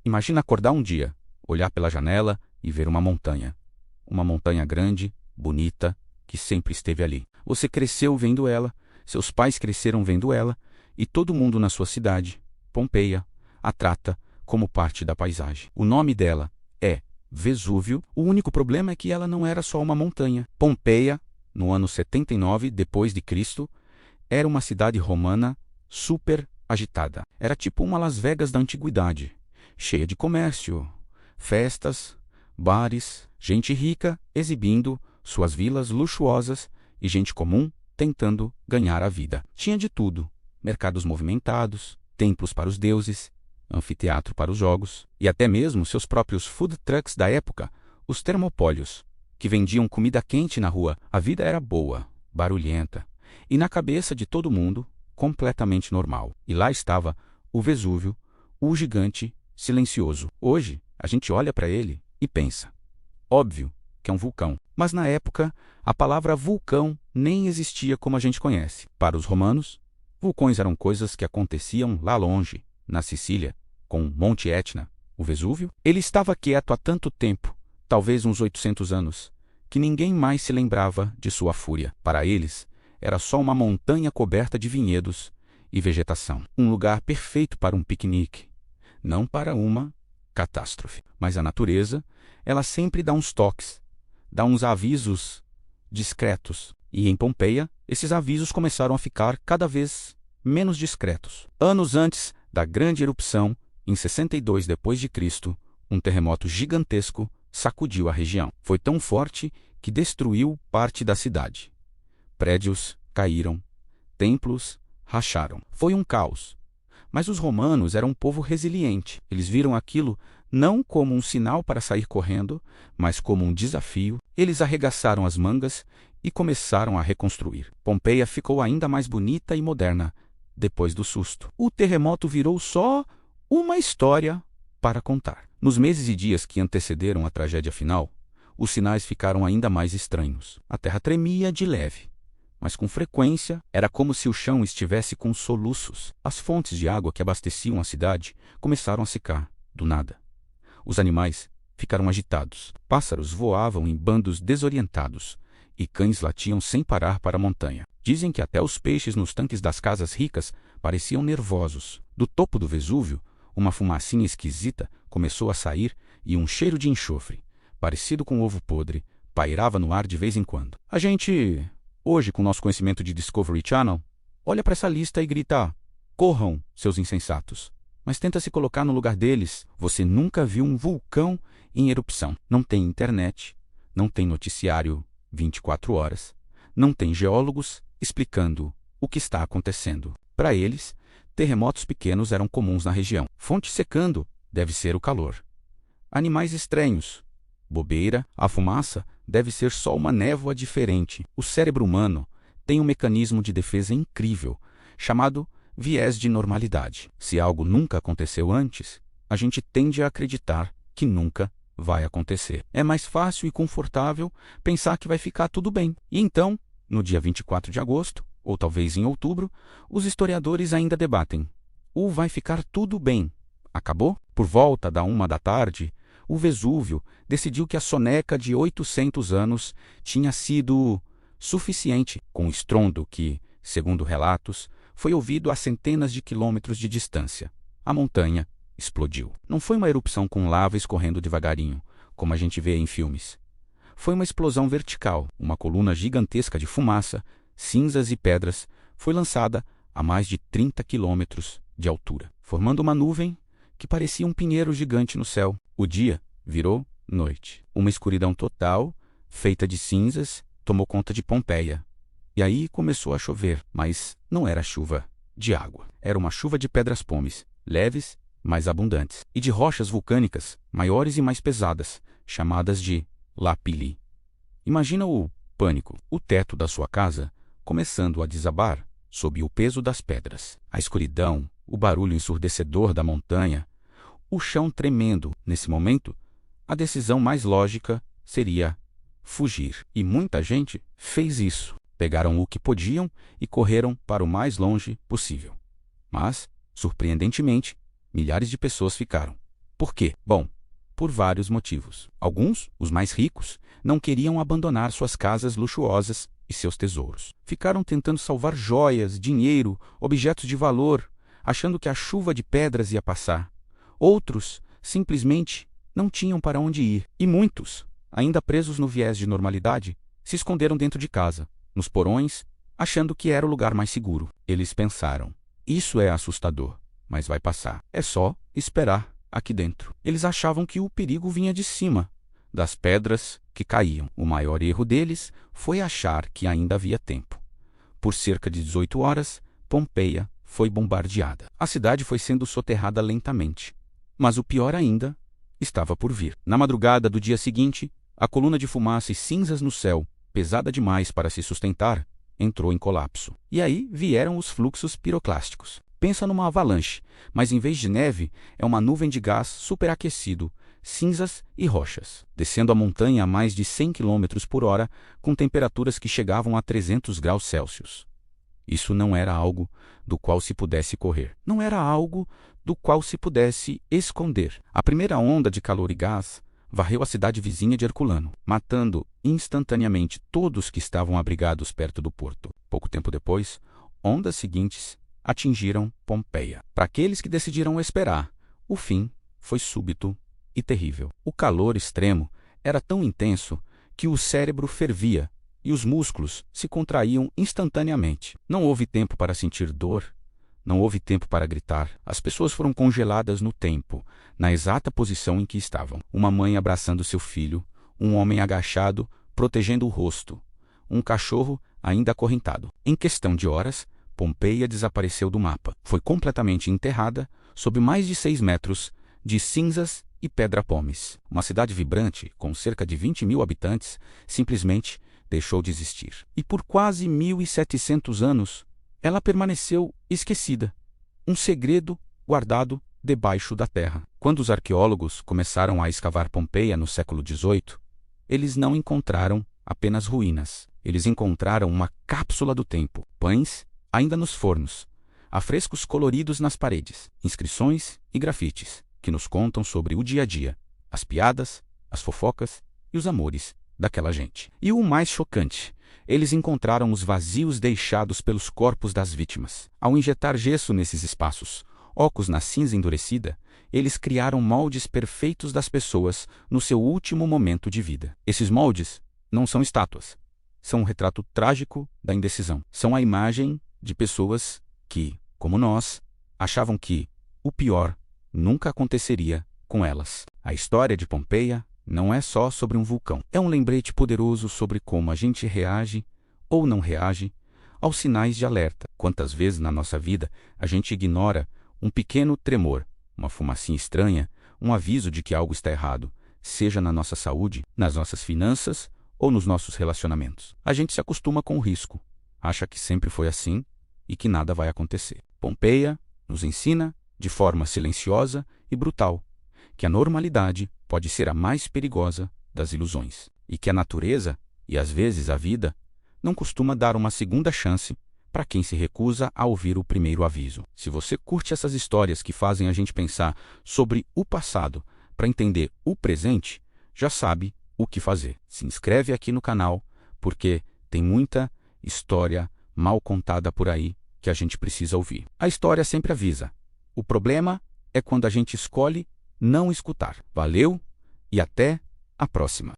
Imagina acordar um dia, olhar pela janela e ver uma montanha. Uma montanha grande, bonita, que sempre esteve ali. Você cresceu vendo ela, seus pais cresceram vendo ela, e todo mundo na sua cidade, Pompeia, a trata como parte da paisagem. O nome dela é Vesúvio. O único problema é que ela não era só uma montanha. Pompeia, no ano 79 depois de Cristo, era uma cidade romana super agitada. Era tipo uma Las Vegas da antiguidade, cheia de comércio, festas, bares, gente rica exibindo suas vilas luxuosas e gente comum tentando ganhar a vida. Tinha de tudo: mercados movimentados, templos para os deuses, anfiteatro para os jogos e até mesmo seus próprios food trucks da época, os termopólios, que vendiam comida quente na rua. A vida era boa, barulhenta e, na cabeça de todo mundo, completamente normal. E lá estava o Vesúvio, o gigante silencioso. Hoje, a gente olha para ele e pensa: óbvio que é um vulcão. Mas na época, a palavra vulcão nem existia como a gente conhece. Para os romanos, vulcões eram coisas que aconteciam lá longe, na Sicília, com Monte Etna, o Vesúvio. Ele estava quieto há tanto tempo, talvez uns 800 anos, que ninguém mais se lembrava de sua fúria. Para eles, era só uma montanha coberta de vinhedos e vegetação. Um lugar perfeito para um piquenique, não para uma catástrofe. Mas a natureza, ela sempre dá uns toques, dá uns avisos discretos. E em Pompeia, esses avisos começaram a ficar cada vez menos discretos. Anos antes da grande erupção, em 62 depois de Cristo, um terremoto gigantesco sacudiu a região. Foi tão forte que destruiu parte da cidade. Prédios caíram, templos racharam. Foi um caos. Mas os romanos eram um povo resiliente. Eles viram aquilo não como um sinal para sair correndo, mas como um desafio. Eles arregaçaram as mangas e começaram a reconstruir. Pompeia ficou ainda mais bonita e moderna depois do susto. O terremoto virou só uma história para contar. Nos meses e dias que antecederam a tragédia final, os sinais ficaram ainda mais estranhos. A terra tremia de leve, mas com frequência era como se o chão estivesse com soluços. As fontes de água que abasteciam a cidade começaram a secar, do nada. Os animais ficaram agitados. Pássaros voavam em bandos desorientados e cães latiam sem parar para a montanha. Dizem que até os peixes nos tanques das casas ricas pareciam nervosos. Do topo do Vesúvio, uma fumacinha esquisita começou a sair e um cheiro de enxofre, parecido com ovo podre, pairava no ar de vez em quando. A gente, hoje com nosso conhecimento de Discovery Channel, olha para essa lista e grita: corram, seus insensatos. Mas tenta se colocar no lugar deles. Você nunca viu um vulcão em erupção. Não tem internet, não tem noticiário 24 horas, não tem geólogos explicando o que está acontecendo. Para eles, terremotos pequenos eram comuns na região. Fonte secando deve ser o calor. Animais estranhos. Bobeira, a fumaça deve ser só uma névoa diferente. O cérebro humano tem um mecanismo de defesa incrível, chamado viés de normalidade. Se algo nunca aconteceu antes, a gente tende a acreditar que nunca vai acontecer. É mais fácil e confortável pensar que vai ficar tudo bem. E então, no dia 24 de agosto, ou talvez em outubro, os historiadores ainda debatem: o vai ficar tudo bem acabou? Por volta da 1 da tarde, o Vesúvio decidiu que a soneca de 800 anos tinha sido suficiente, com um estrondo que, segundo relatos, foi ouvido a centenas de quilômetros de distância. A montanha explodiu. Não foi uma erupção com lava escorrendo devagarinho, como a gente vê em filmes. Foi uma explosão vertical. Uma coluna gigantesca de fumaça, cinzas e pedras foi lançada a mais de 30 quilômetros de altura, formando uma nuvem que parecia um pinheiro gigante no céu. O dia virou noite. Uma escuridão total, feita de cinzas, tomou conta de Pompeia. E aí começou a chover, mas não era chuva de água. Era uma chuva de pedras-pomes, leves, mais abundantes, e de rochas vulcânicas, maiores e mais pesadas, chamadas de lapilli. Imagina o pânico, o teto da sua casa começando a desabar sob o peso das pedras. A escuridão, o barulho ensurdecedor da montanha, o chão tremendo. Nesse momento, a decisão mais lógica seria fugir. E muita gente fez isso. Pegaram o que podiam e correram para o mais longe possível. Mas, surpreendentemente, milhares de pessoas ficaram. Por quê? Bom, por vários motivos. Alguns, os mais ricos, não queriam abandonar suas casas luxuosas e seus tesouros. Ficaram tentando salvar joias, dinheiro, objetos de valor, achando que a chuva de pedras ia passar. Outros, simplesmente, não tinham para onde ir. E muitos, ainda presos no viés de normalidade, se esconderam dentro de casa, nos porões, achando que era o lugar mais seguro. Eles pensaram: isso é assustador, mas vai passar. É só esperar aqui dentro. Eles achavam que o perigo vinha de cima, das pedras que caíam. O maior erro deles foi achar que ainda havia tempo. Por cerca de 18 horas, Pompeia foi bombardeada. A cidade foi sendo soterrada lentamente. Mas o pior ainda estava por vir. Na madrugada do dia seguinte, a coluna de fumaça e cinzas no céu, pesada demais para se sustentar, entrou em colapso. E aí vieram os fluxos piroclásticos. Pensa numa avalanche, mas em vez de neve, é uma nuvem de gás superaquecido, cinzas e rochas, descendo a montanha a mais de 100 km por hora, com temperaturas que chegavam a 300 graus Celsius. Isso não era algo do qual se pudesse correr. Não era algo do qual se pudesse esconder. A primeira onda de calor e gás varreu a cidade vizinha de Herculano, matando instantaneamente todos que estavam abrigados perto do porto. Pouco tempo depois, ondas seguintes atingiram Pompeia. Para aqueles que decidiram esperar, o fim foi súbito e terrível. O calor extremo era tão intenso que o cérebro fervia e os músculos se contraíam instantaneamente. Não houve tempo para sentir dor, não houve tempo para gritar. As pessoas foram congeladas no tempo, na exata posição em que estavam. Uma mãe abraçando seu filho, um homem agachado, protegendo o rosto, um cachorro ainda acorrentado. Em questão de horas, Pompeia desapareceu do mapa. Foi completamente enterrada sob mais de 6 metros de cinzas e pedra-pomes. Uma cidade vibrante, com cerca de 20 mil habitantes, simplesmente deixou de existir. E por quase 1.700 anos, ela permaneceu esquecida, um segredo guardado debaixo da terra. Quando os arqueólogos começaram a escavar Pompeia no século XVIII, eles não encontraram apenas ruínas. Eles encontraram uma cápsula do tempo, pães ainda nos fornos, afrescos coloridos nas paredes, inscrições e grafites que nos contam sobre o dia a dia, as piadas, as fofocas e os amores daquela gente. E o mais chocante, eles encontraram os vazios deixados pelos corpos das vítimas. Ao injetar gesso nesses espaços, ocos na cinza endurecida, eles criaram moldes perfeitos das pessoas no seu último momento de vida. Esses moldes não são estátuas, são um retrato trágico da indecisão. São a imagem de pessoas que, como nós, achavam que o pior nunca aconteceria com elas. A história de Pompeia não é só sobre um vulcão. É um lembrete poderoso sobre como a gente reage ou não reage aos sinais de alerta. Quantas vezes na nossa vida a gente ignora um pequeno tremor, uma fumacinha estranha, um aviso de que algo está errado, seja na nossa saúde, nas nossas finanças ou nos nossos relacionamentos. A gente se acostuma com o risco, acha que sempre foi assim e que nada vai acontecer. Pompeia nos ensina, de forma silenciosa e brutal, que a normalidade pode ser a mais perigosa das ilusões, e que a natureza, e às vezes a vida, não costuma dar uma segunda chance para quem se recusa a ouvir o primeiro aviso. Se você curte essas histórias que fazem a gente pensar sobre o passado para entender o presente, já sabe o que fazer. Se inscreve aqui no canal, porque tem muita história mal contada por aí que a gente precisa ouvir. A história sempre avisa. O problema é quando a gente escolhe não escutar. Valeu e até a próxima.